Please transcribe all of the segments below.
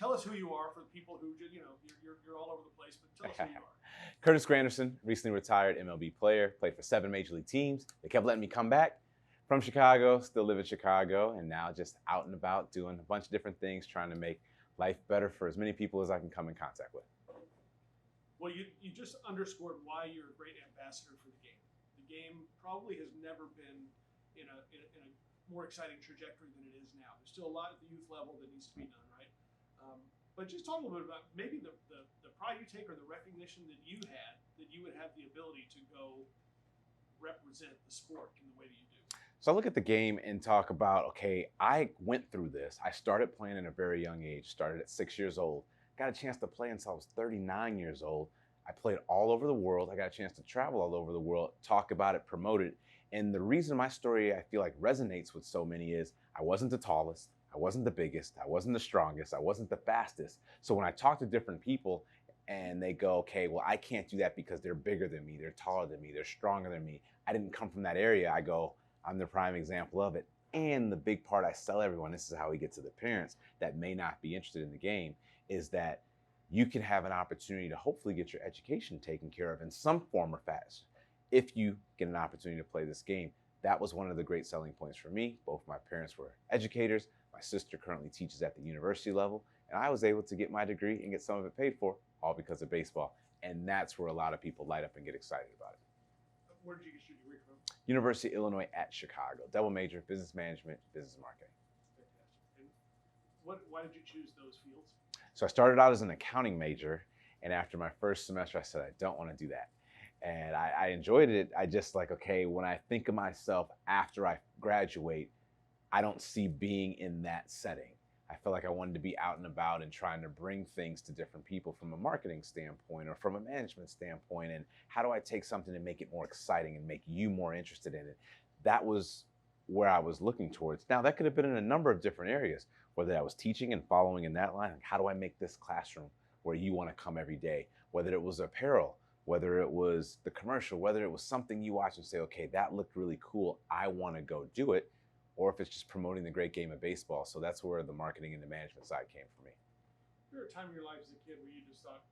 tell us who you are for the people who, you're all over the place, but tell us who you are. Curtis Granderson, recently retired MLB player, played for 7 major league teams. They kept letting me come back from Chicago, still live in Chicago, and now just out and about doing a bunch of different things, trying to make life better for as many people as I can come in contact with. Well, you just underscored why you're a great ambassador for the game. The game probably has never been in a more exciting trajectory than it is now. There's still a lot at the youth level that needs to be done, right? But just talk a little bit about maybe the pride you take or the recognition that you had, that you would have the ability to go represent the sport in the way that you do. So I look at the game and talk about, okay, I went through this. I started playing at a very young age, started at 6 years old. Got a chance to play until I was 39 years old. I played all over the world. I got a chance to travel all over the world, talk about it, promote it. And the reason my story, I feel like, resonates with so many is I wasn't the tallest. I wasn't the biggest. I wasn't the strongest. I wasn't the fastest. So when I talk to different people and they go, okay, well, I can't do that because they're bigger than me. They're taller than me. They're stronger than me. I didn't come from that area. I go, I'm the prime example of it. And the big part I sell everyone, this is how we get to the parents that may not be interested in the game, is that you can have an opportunity to hopefully get your education taken care of in some form or fashion if you get an opportunity to play this game. That was one of the great selling points for me. Both my parents were educators. My sister currently teaches at the university level, and I was able to get my degree and get some of it paid for, all because of baseball. And that's where a lot of people light up and get excited about it. Where did you get your degree from? University of Illinois at Chicago. Double major, business management, business marketing. Fantastic. And why did you choose those fields? So I started out as an accounting major, and after my first semester, I said, I don't want to do that. And I enjoyed it. I just like, okay, when I think of myself after I graduate, I don't see being in that setting. I felt like I wanted to be out and about and trying to bring things to different people from a marketing standpoint or from a management standpoint. And how do I take something and make it more exciting and make you more interested in it? That was where I was looking towards. Now, that could have been in a number of different areas, whether I was teaching and following in that line. Like, how do I make this classroom where you want to come every day? Whether it was apparel, whether it was the commercial, whether it was something you watch and say, okay, that looked really cool, I want to go do it. Or if it's just promoting the great game of baseball. So that's where the marketing and the management side came for me. Was there a time in your life as a kid where you just thought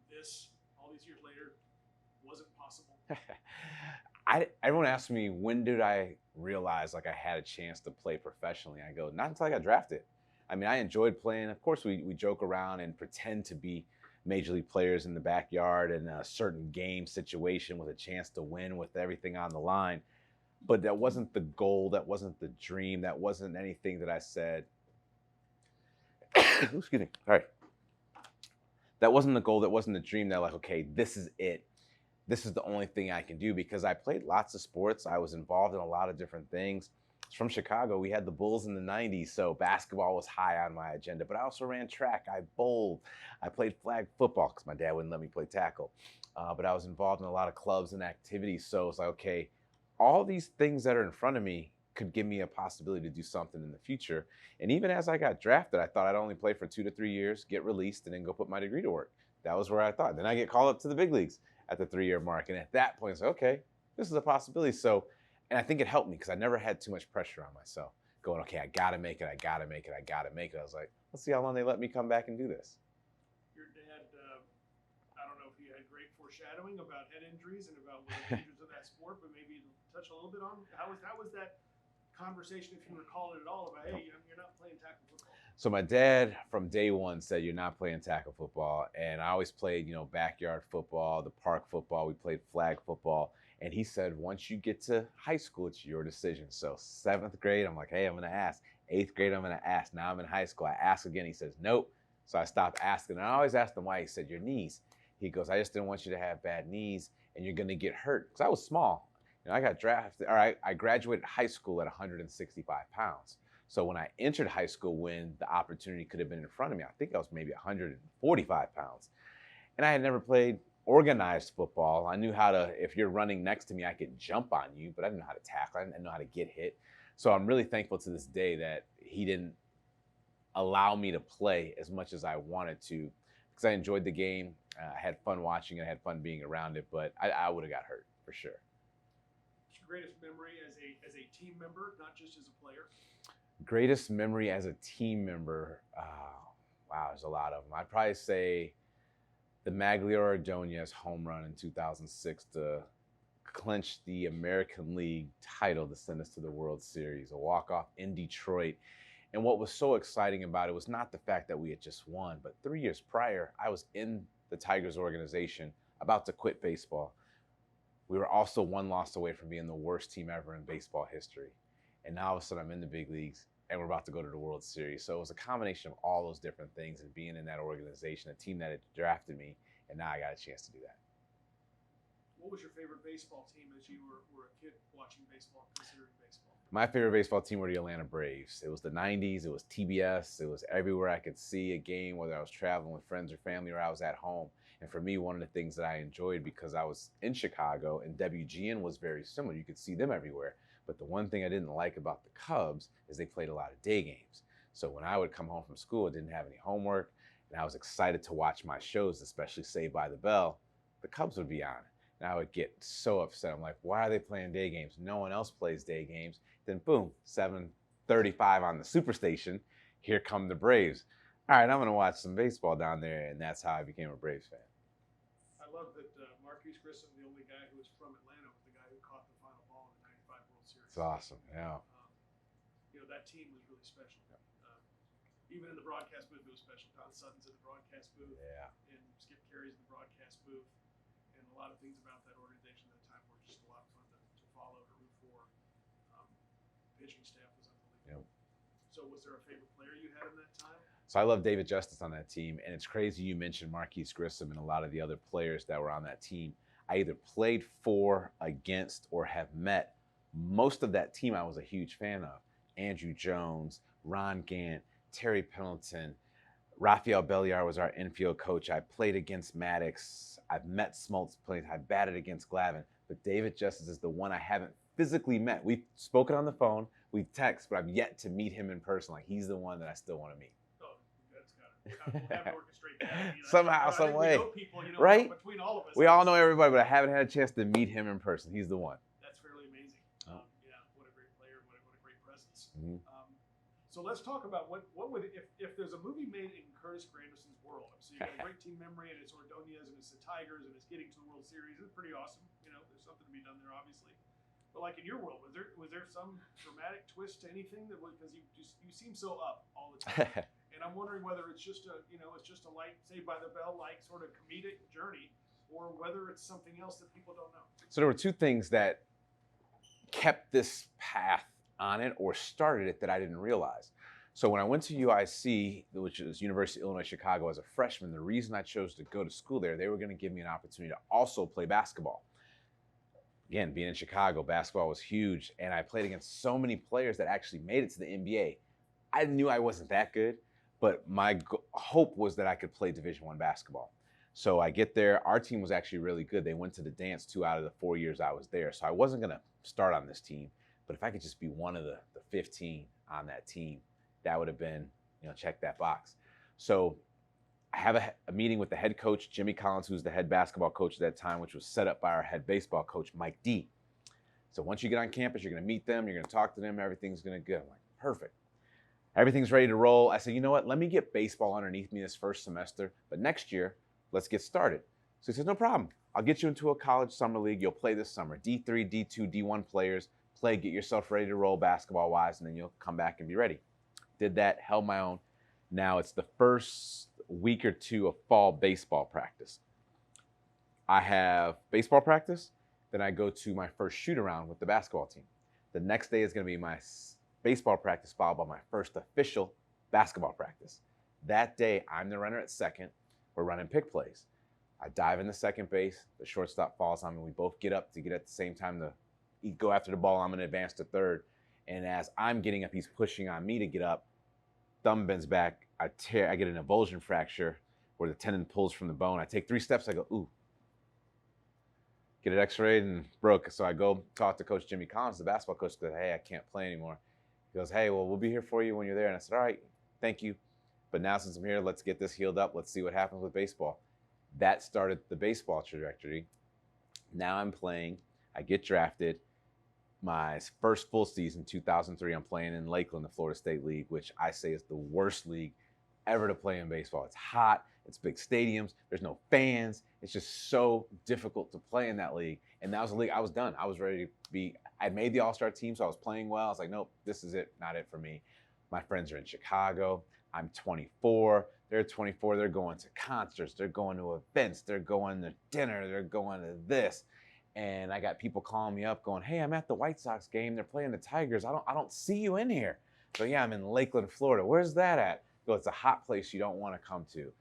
this, all these years later, wasn't possible? Everyone asks me, when did I realize like I had a chance to play professionally? I go, not until I got drafted. I mean, I enjoyed playing. Of course, we joke around and pretend to be major league players in the backyard in a certain game situation with a chance to win with everything on the line. But that wasn't the goal. That wasn't the dream. That wasn't anything that I said. Excuse me. All right. That wasn't the goal. That wasn't the dream. That like, okay, this is it. This is the only thing I can do, because I played lots of sports. I was involved in a lot of different things. From Chicago, we had the Bulls in the 90s, so basketball was high on my agenda. But I also ran track. I bowled. I played flag football because my dad wouldn't let me play tackle. But I was involved in a lot of clubs and activities. So it's like, okay, all these things that are in front of me could give me a possibility to do something in the future. And even as I got drafted, I thought I'd only play for 2 to 3 years, get released, and then go put my degree to work. That was where I thought. Then I get called up to the big leagues at the 3-year mark. And at that point, it's like, okay, this is a possibility. So, and I think it helped me because I never had too much pressure on myself going, okay, I got to make it. I got to make it. I got to make it. I was like, let's see how long they let me come back and do this. Your dad, I don't know if he had great foreshadowing about head injuries and about what the dangers of that sport, but maybe touch a little bit on how was that conversation, if you recall it at all, about, hey, you're not playing tackle football? So my dad from day one said, you're not playing tackle football. And I always played, backyard football, the park football. We played flag football. And he said, once you get to high school, it's your decision. So 7th grade, I'm like, hey, I'm going to ask. 8th grade, I'm going to ask. Now I'm in high school. I ask again. He says, nope. So I stopped asking. And I always asked him why. He said, your knees. He goes, I just didn't want you to have bad knees and you're going to get hurt. Because I was small. I got drafted, I graduated high school at 165 pounds. So when I entered high school, when the opportunity could have been in front of me, I think I was maybe 145 pounds. And I had never played organized football. I knew how to, if you're running next to me, I could jump on you, but I didn't know how to tackle. I didn't know how to get hit. So I'm really thankful to this day that he didn't allow me to play as much as I wanted to, because I enjoyed the game. I had fun watching it. I had fun being around it, but I would have got hurt for sure. What's your greatest memory as a team member, not just as a player? Greatest memory as a team member. Wow, there's a lot of them. I'd probably say the Maglio Ordonez home run in 2006 to clinch the American League title to send us to the World Series, a walk-off in Detroit. And what was so exciting about it was not the fact that we had just won, but 3 years prior, I was in the Tigers organization about to quit baseball. We were also one loss away from being the worst team ever in baseball history. And now all of a sudden I'm in the big leagues and we're about to go to the World Series. So it was a combination of all those different things and being in that organization, a team that had drafted me, and now I got a chance to do that. What was your favorite baseball team as you were a kid watching baseball, considering baseball? My favorite baseball team were the Atlanta Braves. It was the 90s. It was TBS. It was everywhere I could see a game, whether I was traveling with friends or family or I was at home. And for me, one of the things that I enjoyed, because I was in Chicago and WGN was very similar, you could see them everywhere. But the one thing I didn't like about the Cubs is they played a lot of day games. So when I would come home from school, I didn't have any homework, and I was excited to watch my shows, especially Saved by the Bell, the Cubs would be on. And I would get so upset. I'm like, why are they playing day games? No one else plays day games. Then boom, 7:35 on the Superstation, here come the Braves. All right, I'm going to watch some baseball down there, and that's how I became a Braves fan. I love that Marquise Grissom, the only guy who was from Atlanta, was the guy who caught the final ball in the '95 World Series. It's awesome, yeah. That team was really special. Even in the broadcast booth, it was special. Don Sutton's in the broadcast booth, and Skip Carey's in the broadcast booth, and a lot of things about that organization at that time were just a lot of fun to follow, to root for. Pitching staff was unbelievable. Yep. So was there a favorite player you had in that time? So I love David Justice on that team, and it's crazy you mentioned Marquise Grissom and a lot of the other players that were on that team. I either played for, against, or have met. Most of that team I was a huge fan of. Andrew Jones, Ron Gant, Terry Pendleton, Rafael Belliar was our infield coach. I played against Maddox. I've met Smoltz players. I batted against Glavine. But David Justice is the one I haven't physically met. We've spoken on the phone, we've texted, but I've yet to meet him in person. Like, he's the one that I still want to meet. We'll have to orchestrate that. Somehow, some way. We know people, right? Between all of us. We all know everybody, but I haven't had a chance to meet him in person. He's the one. That's fairly amazing. Yeah, what a great player, what a great presence. Mm-hmm. So let's talk about what would, if there's a movie made in Curtis Granderson's world. So you got a great team memory, and it's Ordonez, and it's the Tigers, and it's getting to the World Series. It's pretty awesome. There's something to be done there, obviously. But like in your world, was there some dramatic twist to anything that was, because you seem so up all the time. And I'm wondering whether it's just a light Saved by the Bell like sort of comedic journey, or whether it's something else that people don't know. So there were two things that kept this path on it or started it that I didn't realize. So when I went to UIC, which is University of Illinois Chicago, as a freshman, the reason I chose to go to school there, they were going to give me an opportunity to also play basketball. Again, being in Chicago, basketball was huge, and I played against so many players that actually made it to the NBA. I knew I wasn't that good, but my hope was that I could play Division I basketball. So I get there. Our team was actually really good. They went to the dance 2 out of the 4 years I was there. So I wasn't going to start on this team, but if I could just be one of the 15 on that team, that would have been, check that box. So I have a meeting with the head coach, Jimmy Collins, who's the head basketball coach at that time, which was set up by our head baseball coach, Mike D. So once you get on campus, you're going to meet them, you're going to talk to them, everything's going to go. I'm like, perfect. Everything's ready to roll. I said, you know what? Let me get baseball underneath me this first semester, but next year, let's get started. So he said, no problem. I'll get you into a college summer league. You'll play this summer. D3, D2, D1 players. Play, get yourself ready to roll basketball-wise, and then you'll come back and be ready. Did that, held my own. Now it's the first week or two of fall baseball practice. I have baseball practice, then I go to my first shoot-around with the basketball team. The next day is going to be my baseball practice followed by my first official basketball practice. That day, I'm the runner at second. We're running pick plays. I dive into second base. The shortstop falls on me. We both get up to get at the same time to go after the ball. I'm going to advance to third. And as I'm getting up, he's pushing on me to get up. Thumb bends back. I get an avulsion fracture where the tendon pulls from the bone. I take 3 steps. I go, ooh. Get it x-rayed and broke. So I go talk to Coach Jimmy Collins, the basketball coach, says, hey, I can't play anymore. He goes, hey, well, we'll be here for you when you're there. And I said, all right, thank you. But now since I'm here, let's get this healed up. Let's see what happens with baseball. That started the baseball trajectory. Now I'm playing. I get drafted. My first full season, 2003, I'm playing in Lakeland, the Florida State League, which I say is the worst league ever to play in baseball. It's hot. It's big stadiums. There's no fans. It's just so difficult to play in that league. And that was a league I was done. I was ready to be. I'd made the All-Star team, so I was playing well. I was like, nope, this is it. Not it for me. My friends are in Chicago. I'm 24. They're 24. They're going to concerts. They're going to events. They're going to dinner. They're going to this. And I got people calling me up going, hey, I'm at the White Sox game. They're playing the Tigers. I don't see you in here. So yeah, I'm in Lakeland, Florida. Where's that at? I go, it's a hot place you don't want to come to.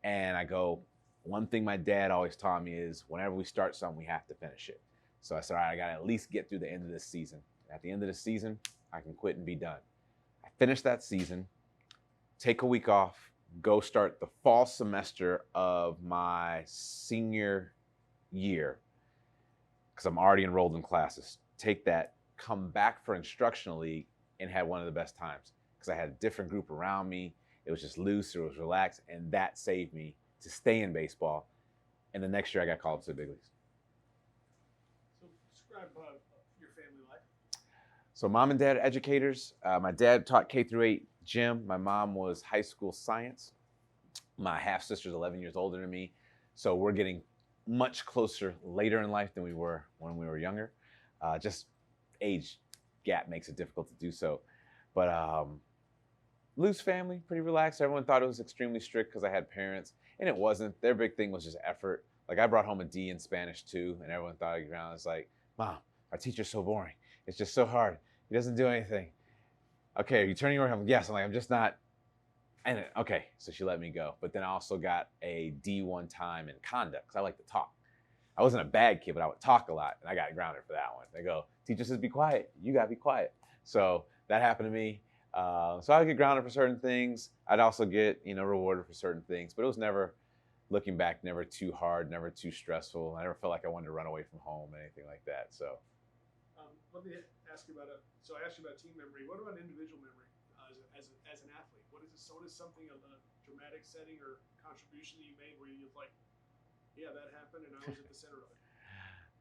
And I go, one thing my dad always taught me is whenever we start something, we have to finish it. So I said, all right, I got to at least get through the end of this season. At the end of the season, I can quit and be done. I finished that season, take a week off, go start the fall semester of my senior year because I'm already enrolled in classes. Take that, come back for instructional league, and had one of the best times because I had a different group around me. It was just loose, it was relaxed, and that saved me to stay in baseball. And the next year I got called up to the big leagues. So describe your family life. So mom and dad are educators. My dad taught K through 8 gym. My mom was high school science. My half-sister's 11 years older than me. So we're getting much closer later in life than we were when we were younger. Just age gap makes it difficult to do so. But loose family, pretty relaxed. Everyone thought it was extremely strict because I had parents, and it wasn't. Their big thing was just effort. Like I brought home a D in Spanish too, and everyone thought I'd get around. It's like, Mom, our teacher's so boring. It's just so hard. He doesn't do anything. Okay, are you turning your work? Yes. I'm like, I'm just not. And okay, so she let me go. But then I also got a D one time in conduct because I like to talk. I wasn't a bad kid, but I would talk a lot, and I got grounded for that one. They go, teacher says be quiet. You got to be quiet. So that happened to me. So I would get grounded for certain things. I'd also get, rewarded for certain things. But it was never, looking back, never too hard, never too stressful. I never felt like I wanted to run away from home, anything like that. So let me ask you about so I asked you about team memory. What about individual memory as an athlete? What is something of a dramatic setting or contribution that you made where you're like, yeah, that happened and I was at the center of it?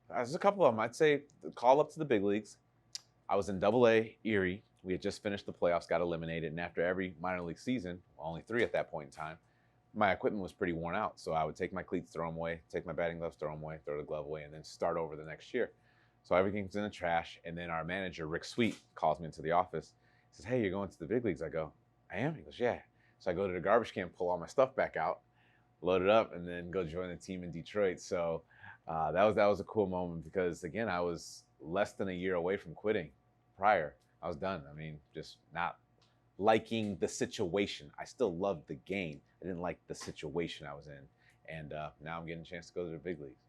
There's a couple of them. I'd say the call up to the big leagues. I was in Double-A Erie. We had just finished the playoffs, got eliminated, and after every minor league season, only 3 at that point in time, my equipment was pretty worn out. So I would take my cleats, throw them away, take my batting gloves, throw them away, throw the glove away, and then start over the next year. So everything's in the trash, and then our manager, Rick Sweet, calls me into the office. He says, hey, you're going to the big leagues. I go, I am? He goes, yeah. So I go to the garbage can, pull all my stuff back out, load it up, and then go join the team in Detroit. So that was a cool moment because, again, I was less than a year away from quitting prior. I was done. I mean, just not liking the situation. I still loved the game. I didn't like the situation I was in. And now I'm getting a chance to go to the big leagues.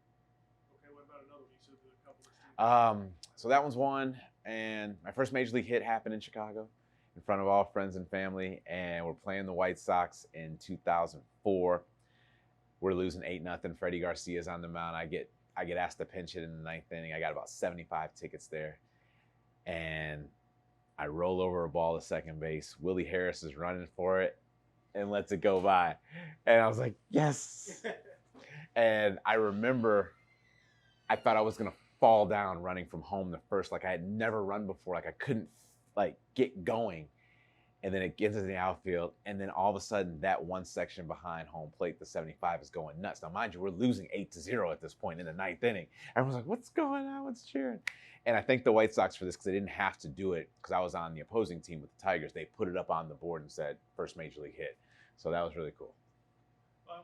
Okay, what about another one? You said a couple of So that one's one. And my first major league hit happened in Chicago in front of all friends and family. And we're playing the White Sox in 2004. We're losing 8-0. Freddie Garcia's on the mound. I get asked to pinch hit in the 9th inning. I got about 75 tickets there. And I roll over a ball to second base. Willie Harris is running for it and lets it go by. And I was like, yes. And I remember I thought I was going to fall down running from home the first. Like I had never run before. Like I couldn't get going. And then it gets into the outfield. And then all of a sudden that one section behind home plate, the 75 is going nuts. Now, mind you, we're losing 8-0 at this point in the 9th inning. Everyone's like, what's going on? What's cheering? And I thank the White Sox for this because they didn't have to do it because I was on the opposing team with the Tigers. They put it up on the board and said, first major league hit. So that was really cool.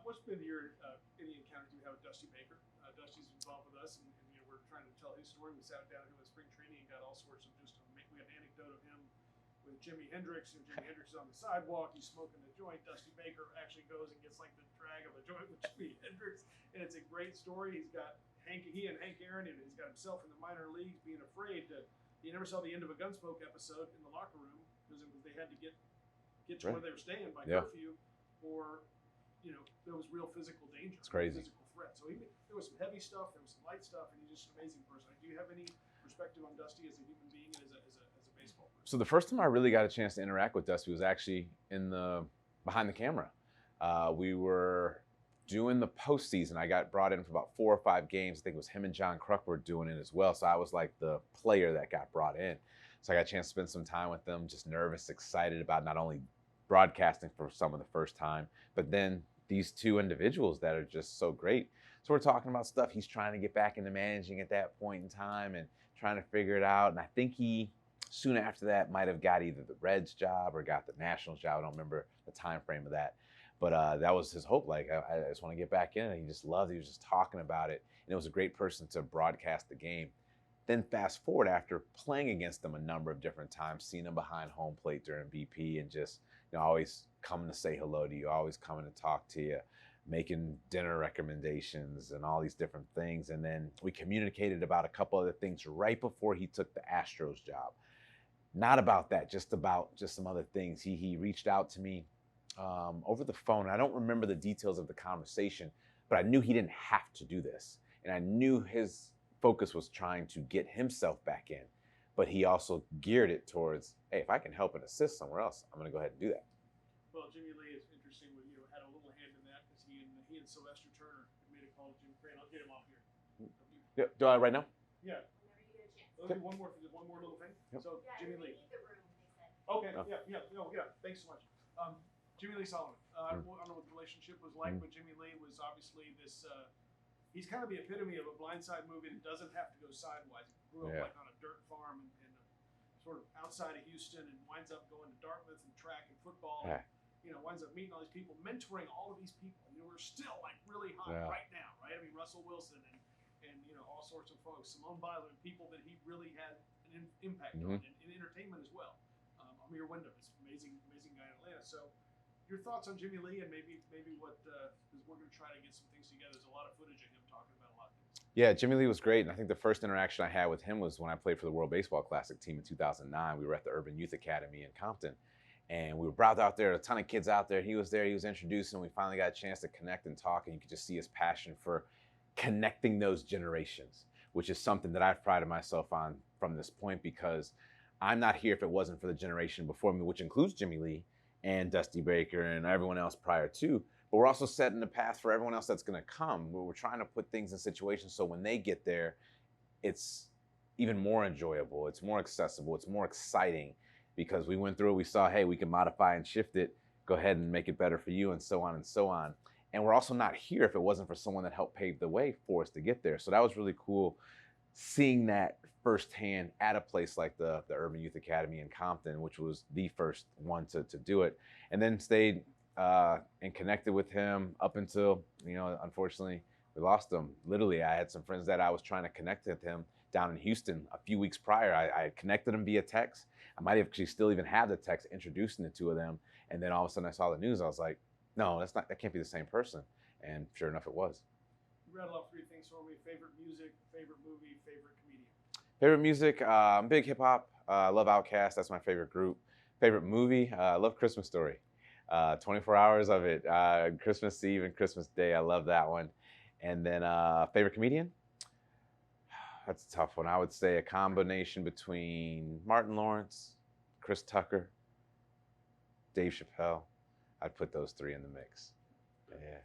What's been any encounters you have with Dusty Baker? Dusty's involved with us, and we're trying to tell his story. We sat down with him at spring training and got all sorts of we had an anecdote of him with Jimi Hendrix, and Jimi Hendrix is on the sidewalk. He's smoking a joint. Dusty Baker actually goes and gets like the drag of a joint with Jimi Hendrix, and it's a great story. He's got he and Hank Aaron, and he's got himself in the minor leagues being afraid to. You never saw the end of a Gunsmoke episode in the locker room because they had to get to where they were staying by curfew, or there was real physical danger. It's crazy. Physical threat. So there was some heavy stuff, there was some light stuff, and he's just an amazing person. Do you have any perspective on Dusty as a human being and as a baseball person? So the first time I really got a chance to interact with Dusty was actually behind the camera. We were doing the postseason. I got brought in for about 4 or 5 games. I think it was him and John Kruk were doing it as well. So I was like the player that got brought in. So I got a chance to spend some time with them, just nervous, excited about not only broadcasting for some of the first time. But then these two individuals that are just so great. So we're talking about stuff he's trying to get back into managing at that point in time and trying to figure it out. And I think he soon after that might have got either the Reds job or got the Nationals job. I don't remember the time frame of that. But that was his hope. Like, I just want to get back in. And he just loved it. He was just talking about it. And it was a great person to broadcast the game. Then fast forward, after playing against him a number of different times, seeing him behind home plate during BP, and just, you know, always coming to say hello to you, always coming to talk to you, making dinner recommendations and all these different things. And then we communicated about a couple other things right before he took the Astros job. Not about that, just about just some other things. He reached out to me over the phone. I don't remember the details of the conversation, but I knew he didn't have to do this. And I knew his focus was trying to get himself back in, but he also geared it towards, hey, if I can help and assist somewhere else, I'm going to go ahead and do that. Well, Jimmy Lee is interesting. With had a little hand in that because he and Sylvester Turner made a call to Jim Crane. I'll get him off here. Yeah, do I right now? Yeah. Let's do one more little thing. Yep. So Yeah, Jimmy Lee. Need the room, they said. Okay. Oh. Yeah. Thanks so much. Jimmy Lee Solomon. I don't know what the relationship was like, but Jimmy Lee was obviously this. He's kind of the epitome of a blindside movie that doesn't have to go sidewise. He grew up like on a dirt farm and sort of outside of Houston, and winds up going to Dartmouth and track and football. Yeah. And, winds up meeting all these people, mentoring all of these people. We're still like really hot right now, right? I mean, Russell Wilson and all sorts of folks, Simone Biler, and people that he really had an impact on in entertainment as well. Amir Wyndham is amazing guy in Atlanta. So, your thoughts on Jimmy Lee, and maybe what, because we're going to try to get some things together. There's a lot of footage of him talking about a lot of things. Yeah, Jimmy Lee was great. And I think the first interaction I had with him was when I played for the World Baseball Classic team in 2009. We were at the Urban Youth Academy in Compton. And we were brought out there, a ton of kids out there. He was there, he was introducing. We finally got a chance to connect and talk. And you could just see his passion for connecting those generations, which is something that I've prided myself on from this point, because I'm not here if it wasn't for the generation before me, which includes Jimmy Lee and Dusty Baker and everyone else prior to. But we're also setting the path for everyone else that's going to come. We're trying to put things in situations so when they get there, it's even more enjoyable, it's more accessible, it's more exciting, because we went through it, we saw, hey, we can modify and shift it, go ahead and make it better for you, and so on and so on. And we're also not here if it wasn't for someone that helped pave the way for us to get there. So that was really cool, seeing that firsthand at a place like the Urban Youth Academy in Compton, which was the first one to do it. And then stayed and connected with him up until, unfortunately, we lost him. Literally, I had some friends that I was trying to connect with him down in Houston a few weeks prior. I connected them via text. I might have actually still even have the text introducing the two of them. And then all of a sudden I saw the news. I was like, no, that can't be the same person. And sure enough, it was. You rattle off 3 things for me: favorite music, favorite movie, favorite comedian. Favorite music, I'm big hip hop. I love Outkast. That's my favorite group. Favorite movie, I love Christmas Story. 24 hours of it. Christmas Eve and Christmas Day. I love that one. And then favorite comedian? That's a tough one. I would say a combination between Martin Lawrence, Chris Tucker, Dave Chappelle. I'd put those 3 in the mix. Yeah.